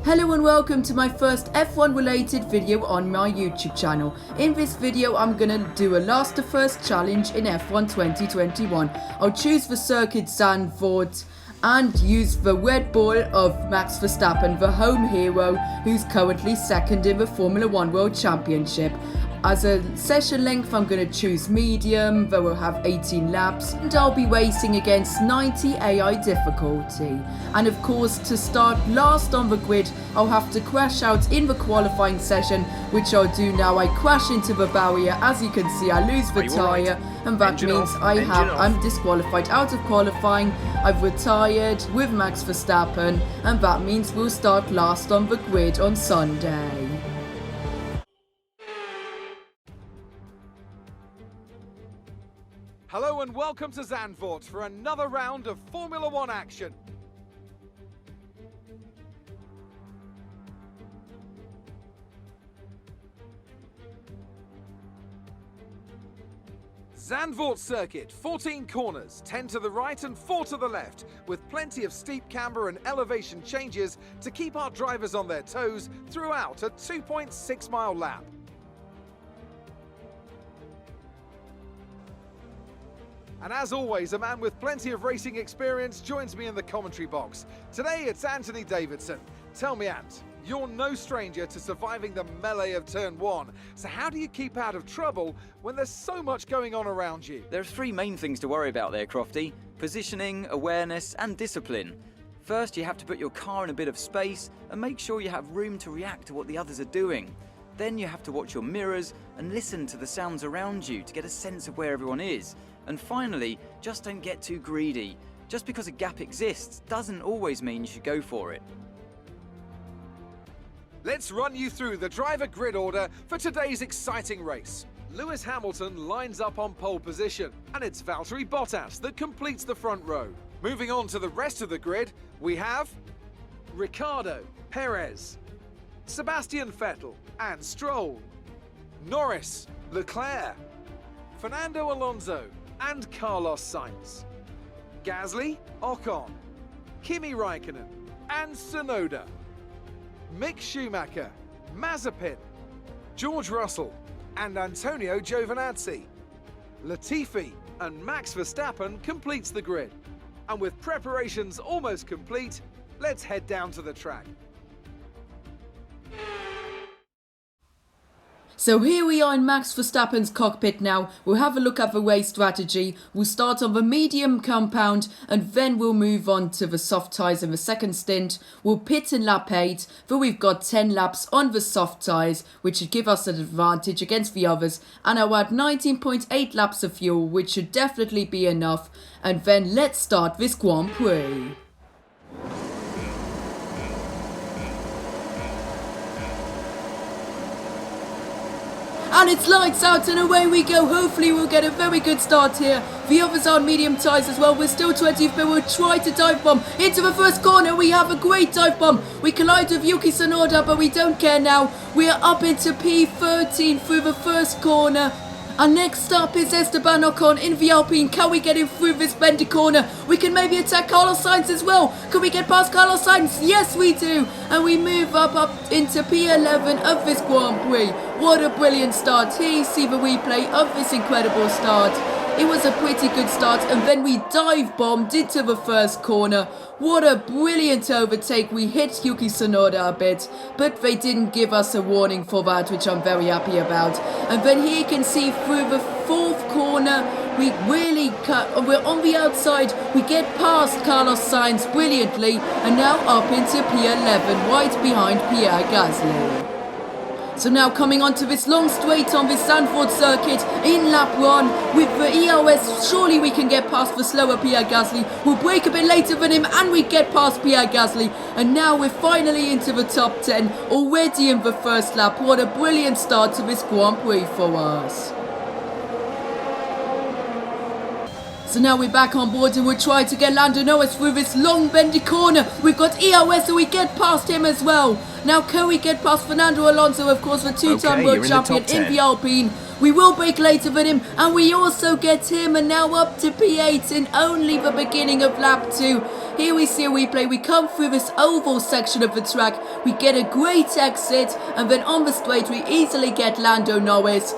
Hello and welcome to my first F1 related video on my YouTube channel. In this video I'm gonna do a last to first challenge in F1 2021. I'll choose the circuit Zandvoort and use the Red Bull of Max Verstappen, the home hero, who's currently second in the Formula 1 World Championship. As a session length, I'm going to choose medium, that will have 18 laps, and I'll be racing against 90 AI difficulty. And of course, to start last on the grid, I'll have to crash out in the qualifying session, which I'll do now. I crash into the barrier, as you can see, I lose the tyre, and that means I'm disqualified out of qualifying. I've retired with Max Verstappen, and that means we'll start last on the grid on Sunday. Hello and welcome to Zandvoort for another round of Formula 1 action. Zandvoort circuit, 14 corners, 10 to the right and 4 to the left, with plenty of steep camber and elevation changes to keep our drivers on their toes throughout a 2.6 mile lap. And as always, a man with plenty of racing experience joins me in the commentary box. Today it's Anthony Davidson. Tell me, Ant, you're no stranger to surviving the melee of turn 1. So how do you keep out of trouble when there's so much going on around you? There are three main things to worry about there, Crofty. Positioning, awareness and discipline. First, you have to put your car in a bit of space and make sure you have room to react to what the others are doing. Then you have to watch your mirrors and listen to the sounds around you to get a sense of where everyone is. And finally, just don't get too greedy. Just because a gap exists doesn't always mean you should go for it. Let's run you through the driver grid order for today's exciting race. Lewis Hamilton lines up on pole position, and it's Valtteri Bottas that completes the front row. Moving on to the rest of the grid, we have Ricciardo, Perez, Sebastian Vettel and Stroll, Norris, Leclerc, Fernando Alonso and Carlos Sainz, Gasly, Ocon, Kimi Raikkonen and Tsunoda, Mick Schumacher, Mazepin, George Russell and Antonio Giovinazzi. Latifi and Max Verstappen completes the grid. And with preparations almost complete, let's head down to the track. So here we are in Max Verstappen's cockpit now. We'll have a look at the race strategy. We'll start on the medium compound and then we'll move on to the soft tyres in the second stint. We'll pit in lap 8, but we've got 10 laps on the soft tyres, which should give us an advantage against the others. And I'll add 19.8 laps of fuel, which should definitely be enough. And then let's start this Grand Prix. And it's lights out and away we go. Hopefully we'll get a very good start here. The others are on medium tyres as well. We're still 20th, but we'll try to dive bomb into the first corner. We have a great dive bomb. We collide with Yuki Tsunoda, but we don't care now. We are up into P13 through the first corner. And next up is Esteban Ocon in the Alpine. Can we get him through this bendy corner? We can maybe attack Carlos Sainz as well. Can we get past Carlos Sainz? Yes, we do. And we move up into P11 of this Grand Prix. What a brilliant start. Here you see the replay of this incredible start. It was a pretty good start, and then we dive bombed into the first corner. What a brilliant overtake. We hit Yuki Tsunoda a bit, but they didn't give us a warning for that, which I'm very happy about. And then here you can see through the fourth corner, we really cut, we're on the outside, we get past Carlos Sainz brilliantly, and now up into P11, right behind Pierre Gasly. So now coming onto this long straight on this Zandvoort circuit in lap 1 with the EOS, surely we can get past the slower Pierre Gasly. We'll brake a bit later than him and we get past Pierre Gasly. And now we're finally into the top 10 already in the first lap. What a brilliant start to this Grand Prix for us. So now we're back on board and we'll try to get Lando Norris through this long bendy corner. We've got EOS, so we get past him as well. Now can we get past Fernando Alonso, of course, the two-time world champion in the Alpine. We will brake later than him, and we also get him, and now up to P8 in only the beginning of lap 2. Here we see a replay. We come through this oval section of the track. We get a great exit, and then on the straight we easily get Lando Norris.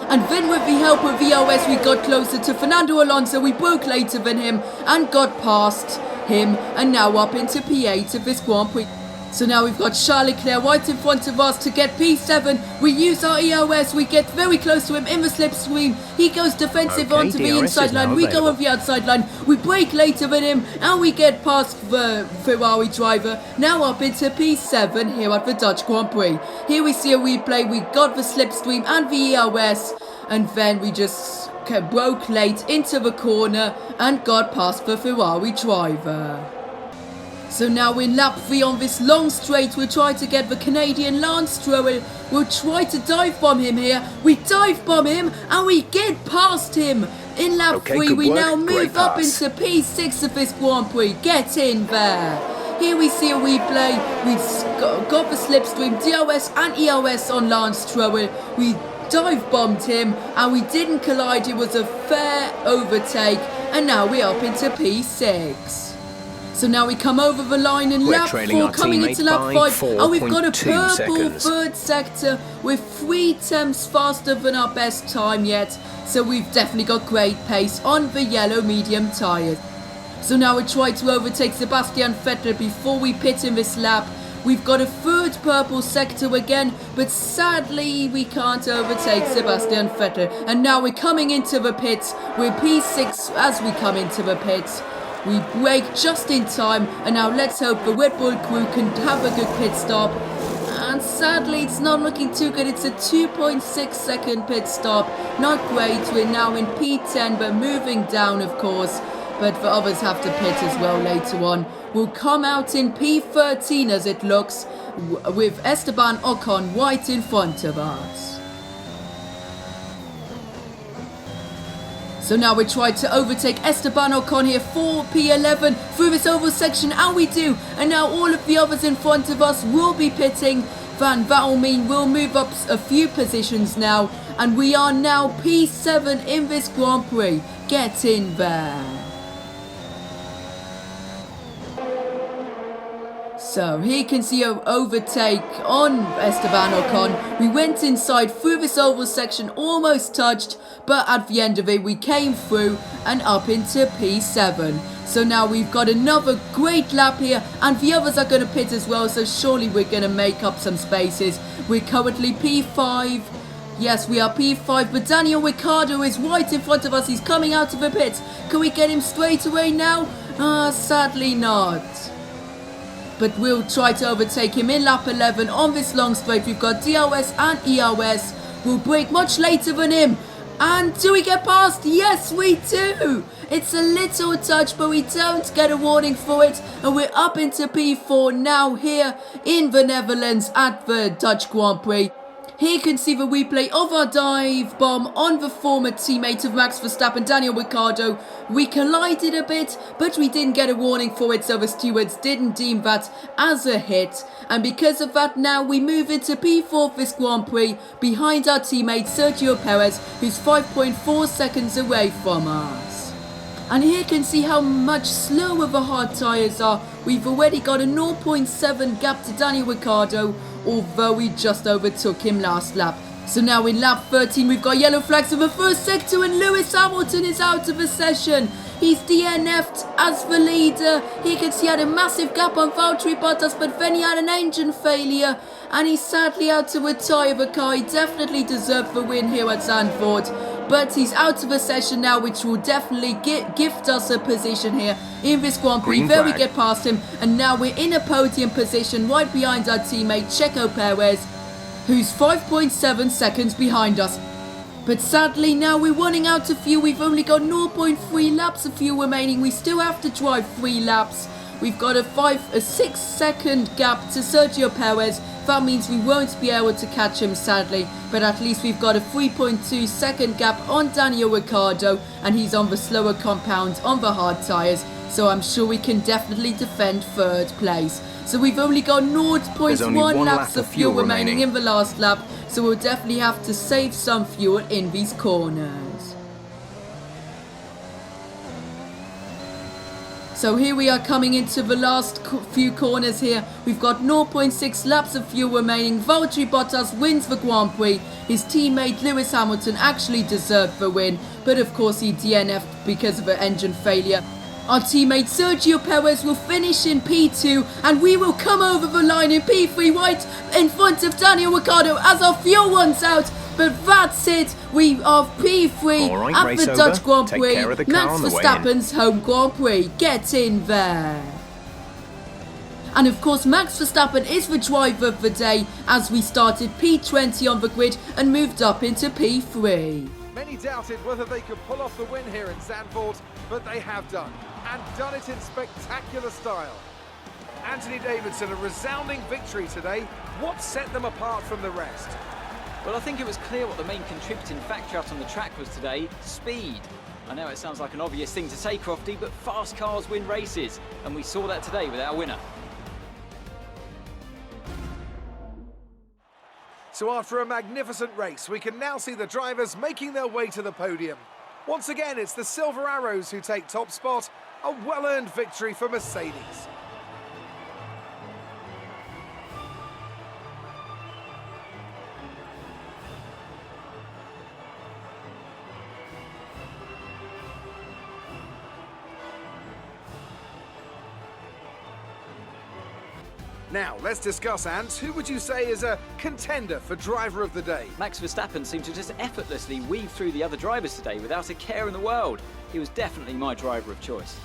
And then with the help of VOS we got closer to Fernando Alonso. We broke later than him and got past him, and now up into P8 of this Grand Prix. So now we've got Charles Leclerc right in front of us to get P7. We use our EOS, we get very close to him in the slipstream. He goes defensive onto the inside line, we go on the outside line. We brake later than him, and we get past the Ferrari driver. Now up into P7 here at the Dutch Grand Prix. Here we see a replay, we got the slipstream and the EOS, and then we just broke late into the corner and got past the Ferrari driver. So now in lap 3 on this long straight, we'll try to get the Canadian Lance Stroll. We'll try to dive bomb him here. We dive bomb him and we get past him. In lap 3, we now move up into P6 of this Grand Prix. Get in there. Here we see a replay. We've got the slipstream, DOS and EOS on Lance Stroll. We dive bombed him and we didn't collide. It was a fair overtake, and now we're up into P6. So now we come over the line in lap 4, coming into lap 5, and we've got a purple third sector with 3 tenths faster than our best time yet. So we've definitely got great pace on the yellow medium tyres. So now we try to overtake Sebastian Vettel before we pit in this lap. We've got a third purple sector again, but sadly we can't overtake Sebastian Vettel. And now we're coming into the pits. We're P6 as we come into the pits. We brake just in time, and now let's hope the Red Bull crew can have a good pit stop. And sadly it's not looking too good. It's a 2.6 second pit stop. Not great. We're now in P10, but moving down of course. But the others have to pit as well later on. We'll come out in P13 as it looks, with Esteban Ocon right in front of us. So now we try to overtake Esteban Ocon here for P11 through this oval section, and we do. And now all of the others in front of us will be pitting. That'll mean we'll move up a few positions now, and we are now P7 in this Grand Prix. Get in there. So here you can see an overtake on Esteban Ocon. We went inside through this oval section, almost touched, but at the end of it we came through and up into P7. So now we've got another great lap here, and the others are going to pit as well, so surely we're going to make up some spaces. We're currently P5. Yes, we are P5, but Daniel Ricciardo is right in front of us. He's coming out of the pits. Can we get him straight away now? Sadly not. But we'll try to overtake him in lap 11 on this long straight. We've got DOS and EOS. We'll brake much later than him. And do we get past? Yes, we do. It's a little touch, but we don't get a warning for it. And we're up into P4 now here in the Netherlands at the Dutch Grand Prix. Here you can see the replay of our dive bomb on the former teammate of Max Verstappen, Daniel Ricciardo. We collided a bit, but we didn't get a warning for it, so the stewards didn't deem that as a hit. And because of that, now we move into P4 this Grand Prix behind our teammate Sergio Perez, who's 5.4 seconds away from us. And here you can see how much slower the hard tyres are. We've already got a 0.7 gap to Daniel Ricciardo, although we just overtook him last lap. So now in lap 13 we've got yellow flags in the first sector, and Lewis Hamilton is out of the session. He's DNF'd as the leader. He can see he had a massive gap on Valtteri Bottas, but then he had an engine failure and he sadly had to retire the car. He definitely deserved the win here at Zandvoort, but he's out of the session now, which will definitely gift us a position here in this Grand Prix. There we get past him, and now we're in a podium position right behind our teammate Checo Perez, who's 5.7 seconds behind us. But sadly now we're running out of fuel. We've only got 0.3 laps of fuel remaining. We still have to drive 3 laps. We've got a 6 second gap to Sergio Perez. That means we won't be able to catch him sadly, but at least we've got a 3.2 second gap on Daniel Ricciardo, and he's on the slower compound on the hard tyres. so I'm sure we can definitely defend third place. So we've only got There's only 0.1 one laps lap of fuel remaining remaining. in the last lap, so we'll definitely have to save some fuel in these corners. So here we are coming into the last few corners here. We've got 0.6 laps of fuel remaining. Valtteri Bottas wins the Grand Prix. His teammate Lewis Hamilton actually deserved the win, but of course he DNF'd because of an engine failure. Our teammate Sergio Perez will finish in P2, and we will come over the line in P3 right in front of Daniel Ricciardo as our fuel runs out. But that's it, we are P3 All right, at race the over. Dutch Grand Take Prix. care of the car Max on the way in. Verstappen's home Grand Prix. Get in there. And of course, Max Verstappen is the driver of the day as we started P20 on the grid and moved up into P3. Many doubted whether they could pull off the win here in Zandvoort, but they have done, and done it in spectacular style. Anthony Davidson, a resounding victory today. What set them apart from the rest? Well, I think it was clear what the main contributing factor out on the track was today: speed. I know it sounds like an obvious thing to say, Crofty, but fast cars win races, and we saw that today with our winner. So after a magnificent race, we can now see the drivers making their way to the podium. Once again, it's the Silver Arrows who take top spot, a well-earned victory for Mercedes. Now, let's discuss, Ant. Who would you say is a contender for driver of the day? Max Verstappen seemed to just effortlessly weave through the other drivers today without a care in the world. He was definitely my driver of choice.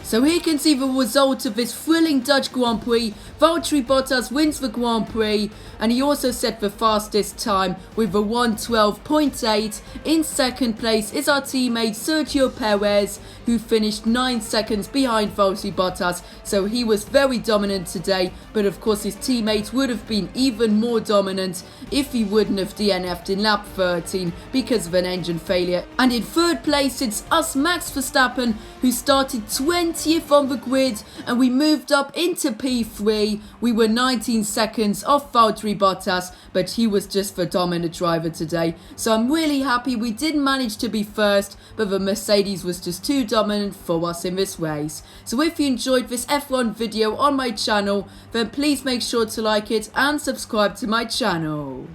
So here you can see the result of this thrilling Dutch Grand Prix. Valtteri Bottas wins the Grand Prix, and he also set the fastest time with a 1:12.8. In second place is our teammate Sergio Perez, who finished 9 seconds behind Valtteri Bottas, so he was very dominant today, but of course his teammate would have been even more dominant if he wouldn't have DNF'd in lap 13 because of an engine failure. And in third place it's us, Max Verstappen, who started 20th on the grid, and we moved up into P3. We were 19 seconds off Valtteri Bottas, but he was just the dominant driver today. So I'm really happy we didn't manage to be first, but the Mercedes was just too dominant for us in this race. So if you enjoyed this F1 video on my channel, then please make sure to like it and subscribe to my channel.